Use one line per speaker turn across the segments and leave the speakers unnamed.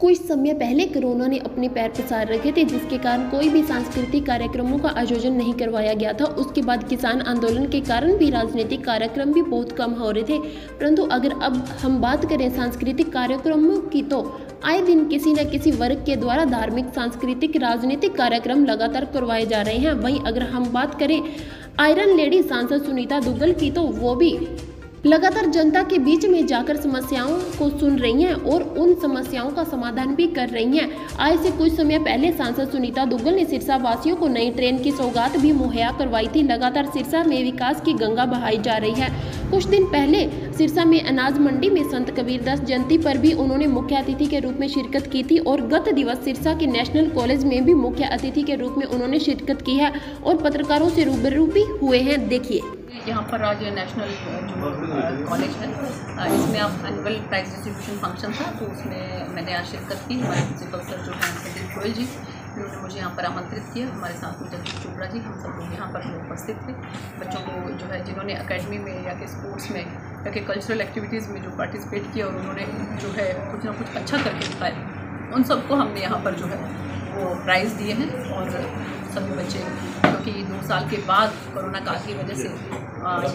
कुछ समय पहले कोरोना ने अपने पैर पसार रखे थे, जिसके कारण कोई भी सांस्कृतिक कार्यक्रमों का आयोजन नहीं करवाया गया था। उसके बाद किसान आंदोलन के कारण भी राजनीतिक कार्यक्रम भी बहुत कम हो रहे थे। परंतु अगर अब हम बात करें सांस्कृतिक कार्यक्रमों की, तो आए दिन किसी न किसी वर्ग के द्वारा धार्मिक, सांस्कृतिक, राजनीतिक कार्यक्रम लगातार करवाए जा रहे हैं। वहीं अगर हम बात करें आयरन लेडी सांसद सुनीता दुग्गल की, तो वो भी लगातार जनता के बीच में जाकर समस्याओं को सुन रही हैं और उन समस्याओं का समाधान भी कर रही हैं। आज से कुछ समय पहले सांसद सुनीता दुग्गल ने सिरसा वासियों को नई ट्रेन की सौगात भी मुहैया करवाई थी। लगातार सिरसा में विकास की गंगा बहाई जा रही है। कुछ दिन पहले सिरसा में अनाज मंडी में संत कबीरदास जयंती पर भी उन्होंने मुख्य अतिथि के रूप में शिरकत की थी और गत दिवस सिरसा के नेशनल कॉलेज में भी मुख्य अतिथि के रूप में उन्होंने शिरकत की है और पत्रकारों से रूबरू भी हुए हैं। देखिए,
यहाँ पर आज नेशनल जो कॉलेज है, इसमें अब एनुअल प्राइज डिस्ट्रीब्यूशन फंक्शन था, तो उसमें मैंने आज शिरकत की। हमारे प्रिंसिपल सर जो हैं संदीप गोयल जी, उन्होंने मुझे यहाँ पर आमंत्रित किया। हमारे साथ में जगदीश चोपड़ा जी, हम सब लोग यहाँ पर उपस्थित थे। बच्चों को जो है जिन्होंने अकेडमी में या कि स्पोर्ट्स में या कि कल्चरल एक्टिविटीज़ में जो पार्टिसिपेट किया और उन्होंने जो है कुछ ना कुछ अच्छा करके दिखाया, उन सबको हमने यहाँ पर जो है वो प्राइज़ दिए हैं। और सभी बच्चे, क्योंकि 2 साल के बाद कोरोना काल की वजह से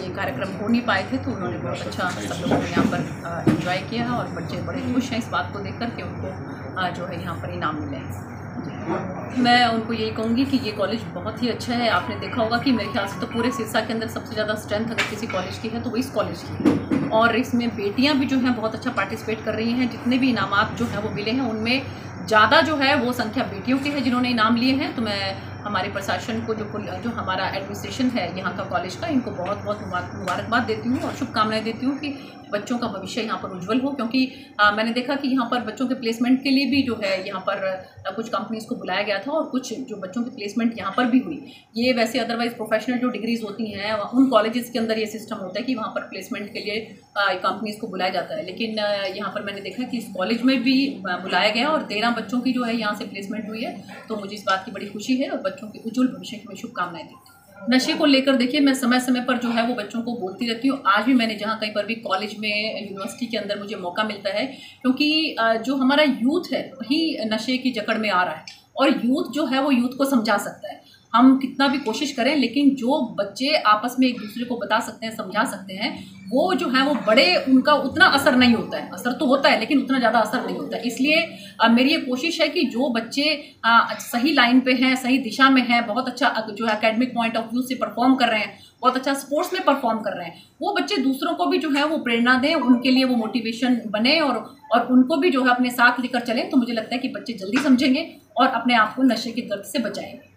ये कार्यक्रम हो नहीं पाए थे, तो उन्होंने बहुत अच्छा सब लोगों ने यहाँ पर एंजॉय किया है और बच्चे बड़े खुश हैं इस बात को देख कर के उनको जो है यहाँ पर इनाम मिले हैं। मैं उनको यही कहूँगी कि ये कॉलेज बहुत ही अच्छा है। आपने देखा होगा कि मेरे ख्याल से तो पूरे सिरसा के अंदर सबसे ज़्यादा स्ट्रेंथ अगर किसी कॉलेज की है तो वो इस कॉलेज की है। और इसमें बेटियाँ भी जो हैं बहुत अच्छा पार्टिसिपेट कर रही हैं। जितने भी इनामात जो हैं वो मिले हैं, उनमें ज़्यादा जो है वो संख्या बेटियों की है जिन्होंने इनाम लिए हैं। तो मैं हमारे प्रशासन को, जो हमारा एडमिनिस्ट्रेशन है यहाँ का कॉलेज का, इनको बहुत बहुत मुबारकबाद देती हूँ और शुभकामनाएं देती हूँ कि बच्चों का भविष्य यहाँ पर उज्जवल हो। क्योंकि मैंने देखा कि यहाँ पर बच्चों के प्लेसमेंट के लिए भी जो है यहाँ पर कुछ कंपनीज़ को बुलाया गया था और कुछ जो बच्चों की प्लेसमेंट यहाँ पर भी हुई। ये वैसे अदरवाइज़ प्रोफेशनल जो डिग्रीज़ होती हैं उन कॉलेजेस के अंदर ये सिस्टम होता है कि वहाँ पर प्लेसमेंट के लिए कंपनीज़ को बुलाया जाता है, लेकिन यहाँ पर मैंने देखा कि इस कॉलेज में भी बुलाया गया और 13 बच्चों की जो है यहाँ से प्लेसमेंट हुई है। तो मुझे इस बात की बड़ी खुशी है और बच्चों के उज्जवल भविष्य की मैं शुभकामनाएं देती हूँ। नशे को लेकर देखिए, मैं समय समय पर जो है वो बच्चों को बोलती रहती हूँ। आज भी मैंने जहाँ कहीं पर भी कॉलेज में, यूनिवर्सिटी के अंदर मुझे मौका मिलता है, क्योंकि जो हमारा यूथ है वही नशे की जकड़ में आ रहा है और यूथ जो है वो यूथ को समझा सकता है। हम कितना भी कोशिश करें, लेकिन जो बच्चे आपस में एक दूसरे को बता सकते हैं, समझा सकते हैं, वो जो है वो बड़े, उनका उतना असर नहीं होता है। असर तो होता है लेकिन उतना ज़्यादा असर नहीं होता है। इसलिए मेरी ये कोशिश है कि जो बच्चे सही लाइन पे हैं, सही दिशा में हैं, बहुत अच्छा जो है एकेडमिक पॉइंट ऑफ व्यू से परफॉर्म कर रहे हैं, बहुत अच्छा स्पोर्ट्स में परफॉर्म कर रहे हैं, वो बच्चे दूसरों को भी जो है वो प्रेरणा दें, उनके लिए वो मोटिवेशन बने और उनको भी जो है अपने साथ लेकर चलें। तो मुझे लगता है कि बच्चे जल्दी समझेंगे और अपने आप को नशे की गर्द से बचाएंगे।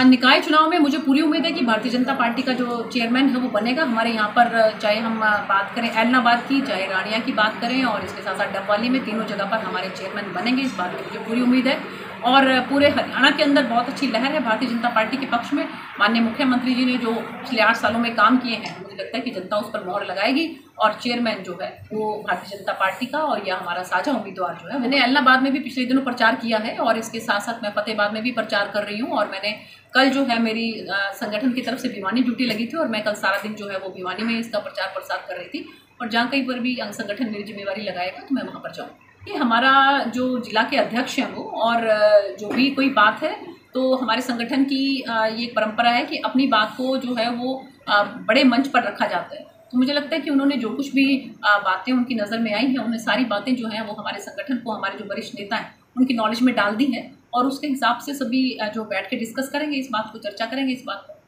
निकाय चुनाव में मुझे पूरी उम्मीद है कि भारतीय जनता पार्टी का जो चेयरमैन है वो बनेगा। हमारे यहाँ पर चाहे हम बात करें एलनाबाद की, चाहे रानिया की बात करें और इसके साथ साथ डबवाली में, तीनों जगह पर हमारे चेयरमैन बनेंगे, इस बात की मुझे पूरी उम्मीद है। और पूरे हरियाणा के अंदर बहुत अच्छी लहर है भारतीय जनता पार्टी के पक्ष में। माननीय मुख्यमंत्री जी ने जो पिछले 8 सालों में काम किए हैं, मुझे लगता है कि जनता उस पर मोहर लगाएगी और चेयरमैन जो है वो भारतीय जनता पार्टी का और यह हमारा साझा उम्मीदवार जो है। मैंने एलनाबाद में भी पिछले दिनों प्रचार किया है और इसके साथ साथ मैं फतेहाबाद में भी प्रचार कर रही हूँ। और मैंने कल जो है मेरी संगठन की तरफ से भिवानी ड्यूटी लगी थी और मैं कल सारा दिन जो है वो भिवानी में इसका प्रचार प्रसार कर रही थी। और जहाँ कहीं पर भी संगठन मेरी जिम्मेवारी लगाएगा तो मैं वहाँ पर जाऊँ। ये हमारा जो जिला के अध्यक्ष हैं वो, और जो भी कोई बात है तो हमारे संगठन की ये परंपरा है कि अपनी बात को जो है वो बड़े मंच पर रखा जाता है। तो मुझे लगता है कि उन्होंने जो कुछ भी बातें उनकी नज़र में आई हैं, उन्हें सारी बातें जो हैं वो हमारे संगठन को, हमारे जो वरिष्ठ नेता हैं उनकी नॉलेज में डाल दी है और उसके हिसाब से सभी जो बैठ के डिस्कस करेंगे, इस बात को चर्चा करेंगे, इस बात को